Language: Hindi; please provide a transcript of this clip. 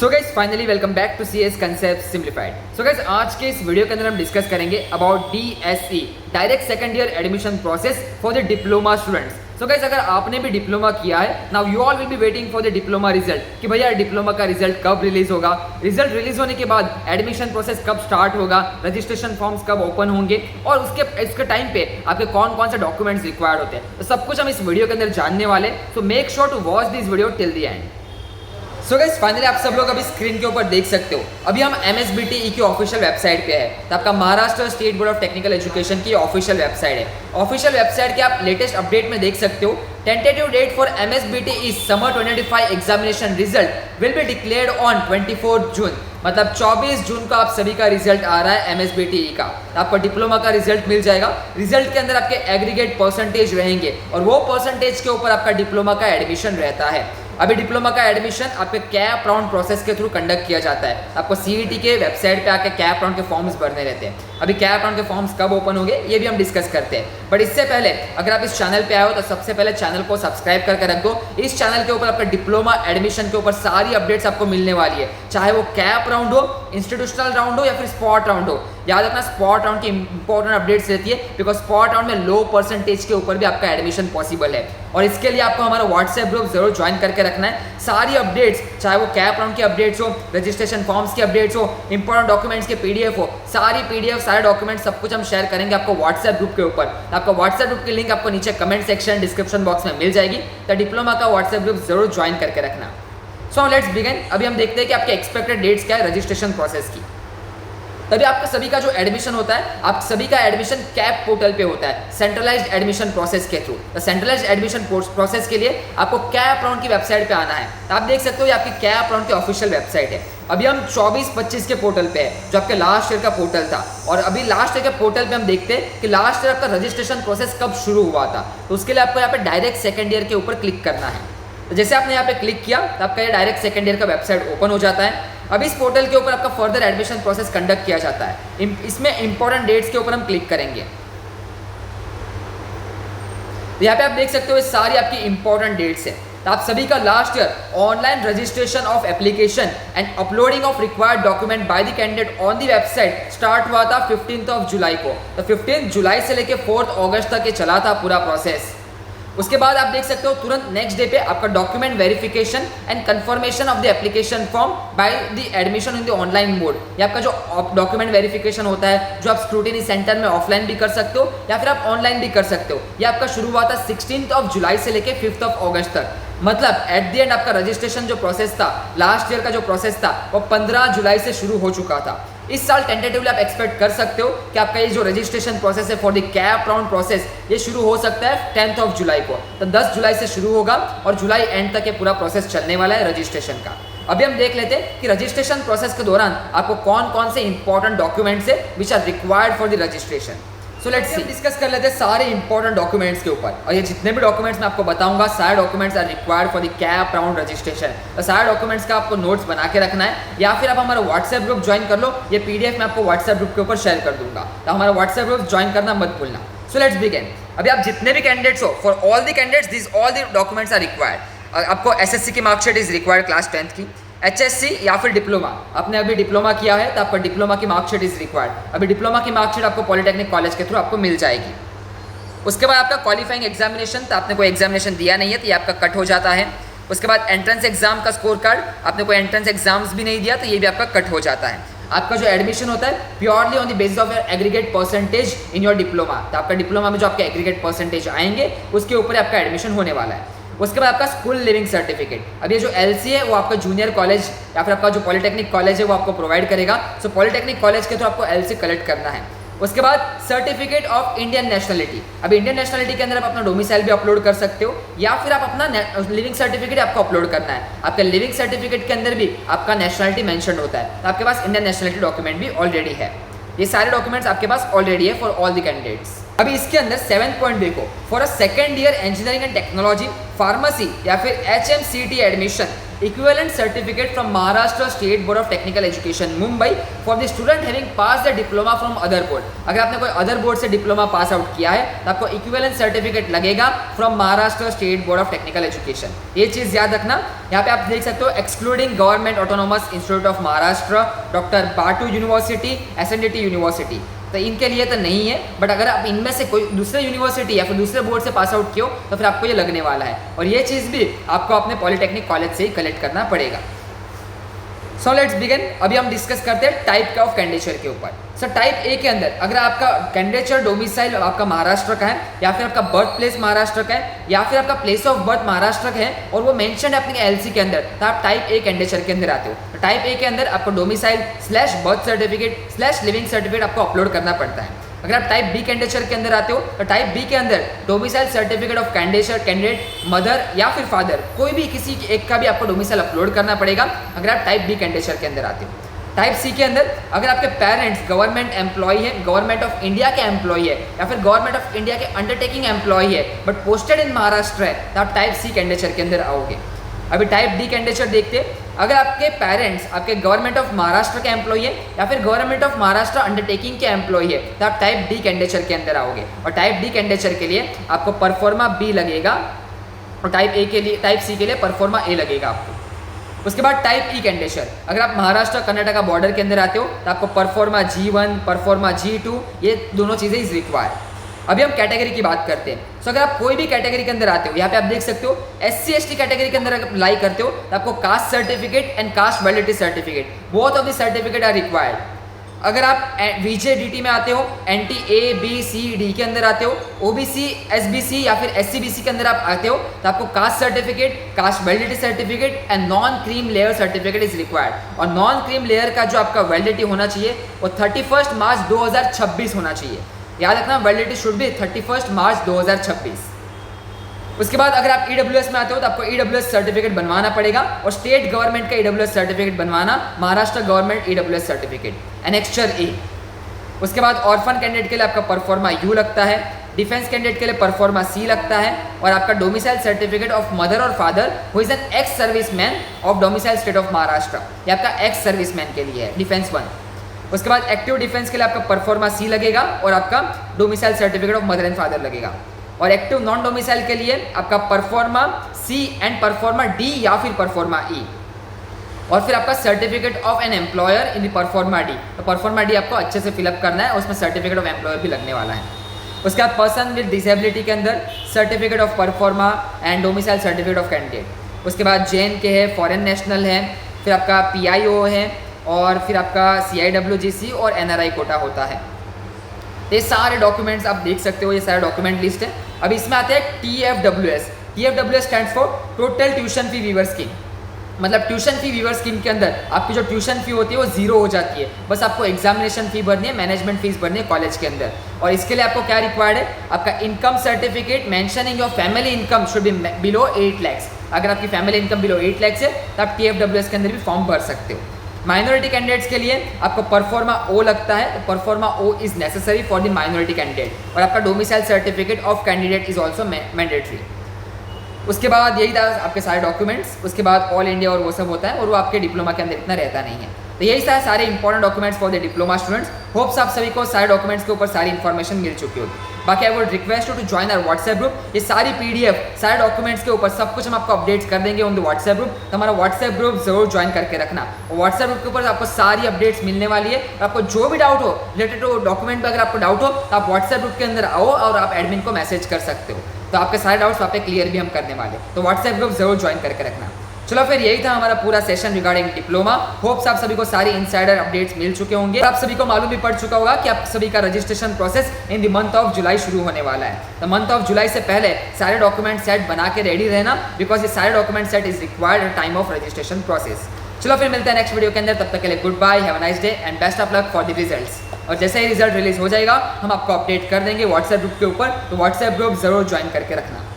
So guys finally welcome back to CS concept simplified. So guys आज के इस वीडियो के अंदर हम डिस्कस करेंगे about DSE direct second year admission process for the diploma students. So guys अगर आपने भी डिप्लोमा किया है, now you all will be waiting for the diploma result कि भैया डिप्लोमा का रिजल्ट कब रिलीज होगा, रिजल्ट रिलीज होने के बाद एडमिशन प्रोसेस कब स्टार्ट होगा, रजिस्ट्रेशन फॉर्म्स कब ओपन होंगे और उसके टाइम पे आपके कौन कौन से डॉक्यूमेंट्स रिक्वायर्ड होते हैं, तो सब कुछ हम इस वीडियो के अंदर जानने वाले। So make sure to watch this video till the end. So guys finally आप सब लोग अभी स्क्रीन के ऊपर देख सकते हो, अभी हम MSBTE की ऑफिशियल वेबसाइट पे है। तो आपका Maharashtra state board of technical education की ऑफिशियल वेबसाइट है। ऑफिशियल वेबसाइट के आप लेटेस्ट अपडेट में देख सकते हो, tentative date for MSBTE summer 2025 examination result will be declared on 24 June. मतलब 24 जून को आप सभी का रिजल्ट आ रहा है MSBTE का। आपका डिप्लोमा का रिजल्ट मिल जाएगा। रिजल्ट के अंदर आपके एग्रीगेट परसेंटेज रहेंगे और वो परसेंटेज के ऊपर आपका डिप्लोमा का एडमिशन रहता है। अभी डिप्लोमा का एडमिशन आपके कैप राउंड प्रोसेस के थ्रू कंडक्ट किया जाता है। आपको CET के वेबसाइट पे आके कैप राउंड के फॉर्म्स भरने रहते हैं। अभी कैप राउंड के फॉर्म्स कब ओपन होंगे ये भी हम डिस्कस करते हैं, बट इससे पहले अगर आप इस चैनल पे आए हो तो सबसे पहले चैनल को सब्सक्राइब करके रख दो। इस चैनल के ऊपर आपका डिप्लोमा एडमिशन के ऊपर सारी अपडेट्स आपको मिलने वाली है, चाहे वो कैप राउंड हो, इंस्टीट्यूशनल राउंड हो या फिर स्पॉट राउंड हो। याद रखना स्पॉट राउंड की इंपॉर्टेंट अपडेट्स रहती है, बिकॉज स्पॉट राउंड में लो परसेंटेज के ऊपर भी आपका एडमिशन पॉसिबल है। और इसके लिए आपको हमारा व्हाट्सएप ग्रुप जरूर ज्वाइन करके रखना है। सारी अपडेट्स, चाहे वो कैप राउंड की अपडेट्स हो, रजिस्ट्रेशन फॉर्म्स की अपडेट्स हो, इंपॉर्टेंट डॉक्यूमेंट्स के PDF हो, सारी PDF सारे डॉक्यूमेंट्स सब कुछ हम शेयर करेंगे आपको व्हाट्सएप ग्रुप के ऊपर। आपका व्हाट्सएप ग्रुप की लिंक आपको नीचे कमेंट सेक्शन डिस्क्रिप्शन बॉक्स में मिल जाएगी। तो डिप्लोमा का व्हाट्सएप ग्रुप जरूर ज्वाइन करके रखना। सो लेट्स बिगिन। अभी हम देखते हैं कि आपके एक्सपेक्टेड डेट्स क्या है रजिस्ट्रेशन प्रोसेस की। तभी आपका सभी का जो एडमिशन होता है, आप सभी का एडमिशन कैप पोर्टल पे होता है सेंट्रलाइज्ड एडमिशन प्रोसेस के थ्रू। तो सेंट्रलाइज्ड एडमिशन प्रोसेस के लिए आपको कैप राउंड की वेबसाइट पे आना है। तो आप देख सकते हो ये आपकी कैप राउंड की ऑफिशियल वेबसाइट है। अभी हम 24-25 के पोर्टल पे है, जो आपके लास्ट ईयर का पोर्टल था। और अभी लास्ट ईयर के पोर्टल पे हम देखते हैं कि लास्ट ईयर आपका रजिस्ट्रेशन प्रोसेस कब शुरू हुआ था। तो उसके लिए आपको यहाँ पे डायरेक्ट सेकेंड ईयर के ऊपर क्लिक करना है। तो जैसे आपने यहाँ पे क्लिक किया तो आपका ये डायरेक्ट सेकेंड ईयर का वेबसाइट ओपन हो जाता है। अब इस पोर्टल के ऊपर आपका फर्दर एडमिशन प्रोसेस कंडक्ट किया जाता है। इसमें इंपॉर्टेंट डेट्स के ऊपर हम क्लिक करेंगे। यहाँ पे आप देख सकते हो ये सारी आपकी इंपॉर्टेंट डेट्स है। तो आप सभी का last year online registration of application and uploading of required document by the candidate on the website start हुआ था 15 जुलाई को। तो 15 जुलाई से लेके 4 अगस्त तक ये चला था पूरा प्रोसेस। उसके बाद आप देख सकते हो तुरंत नेक्स्ट डे पे आपका document verification and confirmation of the application form by the admission in the online mode. ये आपका जो डॉक्यूमेंट वेरिफिकेशन होता है, जो आप स्क्रूटिनी सेंटर में ऑफलाइन भी कर सकते हो या फिर आप ऑनलाइन भी कर सकते हो, ये आपका शुरू हुआ था 16 जुलाई से लेके 5 अगस्त तक। मतलब एट द एंड आपका रजिस्ट्रेशन जो प्रोसेस था, लास्ट ईयर का जो प्रोसेस था, वो 15 जुलाई से शुरू हो चुका था। इस साल टेंटेटिवली आप एक्सपेक्ट कर सकते हो कि आपका ये जो रजिस्ट्रेशन प्रोसेस है for the CAP round process, ये शुरू हो सकता है 10 जुलाई को। तो 10 जुलाई से शुरू होगा और जुलाई एंड तक ये पूरा प्रोसेस चलने वाला है रजिस्ट्रेशन का। अभी हम देख लेते हैं कि रजिस्ट्रेशन प्रोसेस के दौरान आपको कौन कौन से इंपॉर्टेंट डॉक्यूमेंट्स है which are required for the registration. So let's see, discuss कर लेते हैं सारे इंपॉर्टेंट डॉक्यूमेंट्स के ऊपर। और ये जितने भी डॉक्यूमेंट्स मैं आपको बताऊंगा, सारे documents are required for the CAP round registration. तो सारे डॉक्यूमेंट्स का आपको नोट्स बना के रखना है, या फिर आप हमारा व्हाट्सएप ग्रुप ज्वाइन कर लो। ये PDF मैं आपको व्हाट्सएप ग्रुप के ऊपर शेयर कर दूंगा, तो हमारा व्हाट्सएप ग्रुप ज्वाइन करना मत भूलना। So let's begin. अभी आप जितने भी कैंडिडेट्स हो, for all the candidates this all the documents are required. आपको SSC की marksheet is required class 10th की, HSC या फिर डिप्लोमा, आपने अभी डिप्लोमा किया है तो आपका डिप्लोमा की मार्कशीट इज रिक्वायर्ड। अभी डिप्लोमा की मार्कशीट आपको पॉलिटेक्निक कॉलेज के थ्रू आपको मिल जाएगी। उसके बाद आपका क्वालिफाइंग एग्जामिनेशन, तो आपने कोई एग्जामिनेशन दिया नहीं है तो ये आपका कट हो जाता है। उसके बाद एंट्रेंस एग्जाम का स्कोर कार्ड, आपने कोई एंट्रेंस एग्जाम्स भी नहीं दिया तो ये भी आपका कट हो जाता है। आपका जो एडमिशन होता है purely on the basis of your aggregate percentage in your diploma. तो आपका डिप्लोमा में जो आपके एग्रीगेट परसेंटेज आएंगे उसके ऊपर आपका एडमिशन होने वाला है। उसके बाद आपका स्कूल लिविंग सर्टिफिकेट, अब ये जो LC है वो आपका जूनियर कॉलेज या फिर आपका जो पॉलिटेक्निक कॉलेज है वो आपको प्रोवाइड करेगा। सो पॉलिटेक्निक कॉलेज के थ्रू आपको LC कलेक्ट करना है। उसके बाद सर्टिफिकेट ऑफ इंडियन नेशनलिटी, अब इंडियन नेशनलिटी के अंदर आप अपना डोमिसाइल भी अपलोड कर सकते हो या फिर आप अपना लिविंग सर्टिफिकेट आपको अपलोड करना है। आपके लिविंग सर्टिफिकेट के अंदर भी आपका नेशनलिटी मेंशन होता है, तो आपके पास इंडियन नेशनलिटी डॉक्यूमेंट भी ऑलरेडी है। ये सारे डॉक्यूमेंट्स आपके पास ऑलरेडी है फॉर ऑल द कैंडिडेट्स। अभी इसके अंदर 7th पॉइंट देखो, for a second year engineering and technology, pharmacy या फिर HMCT admission equivalent certificate from Maharashtra State Board of Technical Education Mumbai for the student having passed the diploma from other board. अगर आपने कोई अदर बोर्ड से डिप्लोमा पास आउट किया है तो आपको इक्विवेलेंट सर्टिफिकेट लगेगा from Maharashtra state board of technical education. ये चीज़ याद रखना। यहाँ पे आप देख सकते हो excluding government autonomous institute of Maharashtra, doctor बाटू यूनिवर्सिटी, एसएनडीटी यूनिवर्सिटी, तो इनके लिए तो नहीं है, बट अगर आप इनमें से कोई दूसरे यूनिवर्सिटी या फिर दूसरे बोर्ड से पास आउट किए हो तो फिर आपको ये लगने वाला है, और ये चीज़ भी आपको अपने पॉलिटेक्निक कॉलेज से ही कलेक्ट करना पड़ेगा। सो लेट्स बिगिन। अभी हम डिस्कस करते हैं टाइप ऑफ कैंडिडेचर के ऊपर। सर टाइप ए के अंदर अगर आपका कैंडिडेचर डोमिसाइल आपका महाराष्ट्र का है, या फिर आपका बर्थ प्लेस महाराष्ट्र का है, या फिर आपका प्लेस ऑफ बर्थ महाराष्ट्र का है और वो मेंशन है अपने एलसी के अंदर, तो आप टाइप ए कैंडिडेचर के अंदर आते हो। तो टाइप ए के अंदर आपको domicile slash birth certificate slash leaving certificate आपको अपलोड करना पड़ता है। अगर आप टाइप बी कैंडिडेचर के अंदर आते हो तो टाइप बी के अंदर domicile certificate of candidature, candidate mother या फिर फादर, कोई भी किसी एक का भी आपको डोमिसाइल अपलोड करना पड़ेगा अगर आप टाइप बी कैंडिडेचर के अंदर आते हो। टाइप सी के अंदर अगर आपके पेरेंट्स गवर्नमेंट एम्प्लॉय है, गवर्नमेंट ऑफ इंडिया के एम्प्लॉय है, या फिर गवर्नमेंट ऑफ इंडिया के अंडरटेकिंग एम्प्लॉय है बट पोस्टेड इन महाराष्ट्र है, तो आप टाइप सी कैंडिडेचर के अंदर आओगे। अभी टाइप डी कैंडिडेचर देखते हैं। अगर आपके पेरेंट्स आपके गवर्नमेंट ऑफ महाराष्ट्र के एम्प्लॉय है या फिर गवर्नमेंट ऑफ महाराष्ट्र अंडरटेकिंग के एम्प्लॉय है, तो आप टाइप डी कैंडिडेचर के अंदर आओगे, और टाइप डी कैंडिडेचर के लिए आपको परफॉर्मा बी लगेगा, और टाइप ए के लिए, टाइप सी के लिए परफॉर्मा ए लगेगा आपको। उसके बाद टाइप ई कैंडिडेचर, अगर आप महाराष्ट्र कर्नाटका बॉर्डर के अंदर आते हो तो आपको परफॉर्मा G1, परफॉर्मा G2, ये दोनों चीज़ें इज रिक्वायर्ड। अभी हम कैटेगरी की बात करते हैं। सो अगर आप कोई भी कैटेगरी के अंदर आते हो, यहाँ पे आप देख सकते हो SC/ST कैटेगरी के अंदर अप्लाई करते हो तो आपको caste certificate and cast validity certificate, both of the certificate are required. अगर आप VJDT में आते हो, NT A, B, C, D के अंदर आते हो, OBC, SBC या फिर SCBC के अंदर आप आते हो तो आपको caste certificate, cast validity certificate and non cream layer certificate is required. और नॉन क्रीम लेयर का जो आपका वैलिडिटी होना चाहिए वो 31 मार्च 2026 होना चाहिए। याद रखना, वैलिडिटी शुड बी 31 मार्च 2026। उसके बाद अगर आप EWS में आते हो तो आपको EWS सर्टिफिकेट बनवाना पड़ेगा, और स्टेट गवर्नमेंट का EWS सर्टिफिकेट बनवाना, Maharashtra government EWS certificate, annexure A. उसके बाद ऑर्फन कैंडिडेट के लिए आपका परफॉर्मा U लगता है, डिफेंस कैंडिडेट के लिए परफॉर्मा C लगता है, और आपका डोमिसाइल सर्टिफिकेट ऑफ मदर और father who is an ex serviceman of domicile state of Maharashtra, ये आपका एक्स सर्विसमैन के लिए है, डिफेंस 1। उसके बाद एक्टिव डिफेंस के लिए आपका परफॉर्मा C लगेगा, और आपका domicile certificate of mother and father लगेगा। और एक्टिव नॉन डोमिसाइल के लिए आपका pro forma C and pro forma D या फिर परफॉर्मा E, और फिर आपका certificate of an employer in pro forma D। तो परफॉर्मा D आपको अच्छे से फिलअप करना है, उसमें सर्टिफिकेट ऑफ एम्प्लॉयर भी लगने वाला है। उसके बाद पर्सन विद डिसेबिलिटी के अंदर certificate of pro forma and domicile certificate of candidate. उसके बाद JNK है, फॉरेन नेशनल है, फिर आपका PIO है, और फिर आपका CIWGC और NRI कोटा होता है। ये सारे डॉक्यूमेंट्स आप देख सकते हो, ये सारे डॉक्यूमेंट लिस्ट है। अब इसमें आते हैं TFWS। TFWS stands for total tuition fee waiver scheme. मतलब ट्यूशन फी वीवर स्कीम के अंदर आपकी जो ट्यूशन फी होती है वो जीरो हो जाती है, बस आपको एग्जामिनेशन फी भरनी है, मैनेजमेंट फीस भरनी है कॉलेज के अंदर। और इसके लिए आपको क्या रिक्वायर्ड है, आपका income certificate mentioning your family income should be below 8 lakhs। अगर आपकी फैमिली इनकम बिलो 8 lakhs है तो आप TFWS के अंदर भी फॉर्म भर सकते हो। माइनॉरिटी कैंडिडेट्स के लिए आपको परफॉर्मा O लगता है, तो pro forma O is necessary for the minority candidate, और आपका domicile certificate of candidate is also mandatory. उसके बाद यही था आपके सारे डॉक्यूमेंट्स। उसके बाद ऑल इंडिया और वो सब होता है, और वो आपके डिप्लोमा के अंदर इतना रहता नहीं है। तो यही सारे important documents for the diploma students. Hopes आप सभी को सारे डॉक्यूमेंट्स के ऊपर सारी इन्फॉर्मेशन मिल चुकी होगी। बाकी I would request you to join our WhatsApp group. ये सारी PDF सारे डॉक्यूमेंट्स के ऊपर सब कुछ हम आपको अपडेट्स कर देंगे ऑन द व्हाट्सएप ग्रुप। तो हमारा व्हाट्सएप ग्रुप जरूर ज्वाइन करके रखना, और व्हाट्सएप ग्रुप के ऊपर आपको सारी अपडेट्स मिलने वाली है। आपको जो भी डाउट हो रिलेटेड टू डॉक्यूमेंट पर, अगर आपको डाउट हो तो आप व्हाट्सएप ग्रुप के अंदर आओ और आप एडमिन को मैसेज कर सकते हो, तो आपके सारे डाउट्स वहाँ पे क्लियर भी हम करने वाले। तो व्हाट्सएप ग्रुप जरूर ज्वाइन करके रखना। चलो फिर यही था हमारा पूरा सेशन रिगार्डिंग डिप्लोमा। होप्स आप सभी को सारी इनसाइडर अपडेट्स मिल चुके होंगे, आप सभी को मालूम भी पड़ चुका होगा कि आप सभी का registration process in the month of July शुरू होने वाला है। तो मंथ ऑफ जुलाई से पहले सारे डॉक्यूमेंट सेट बना के रेडी रहना, बिकॉज ये सारे document set is required at time of registration process. चलो फिर मिलते हैं नेक्स्ट वीडियो के अंदर, तब तक के लिए goodbye, have a nice day and best of luck for the results. और जैसे ही रिजल्ट रिलीज हो जाएगा हम आपको अपडेट कर देंगे व्हाट्सएप ग्रुप के ऊपर, तो व्हाट्सएप ग्रुप जरूर ज्वाइन करके रखना।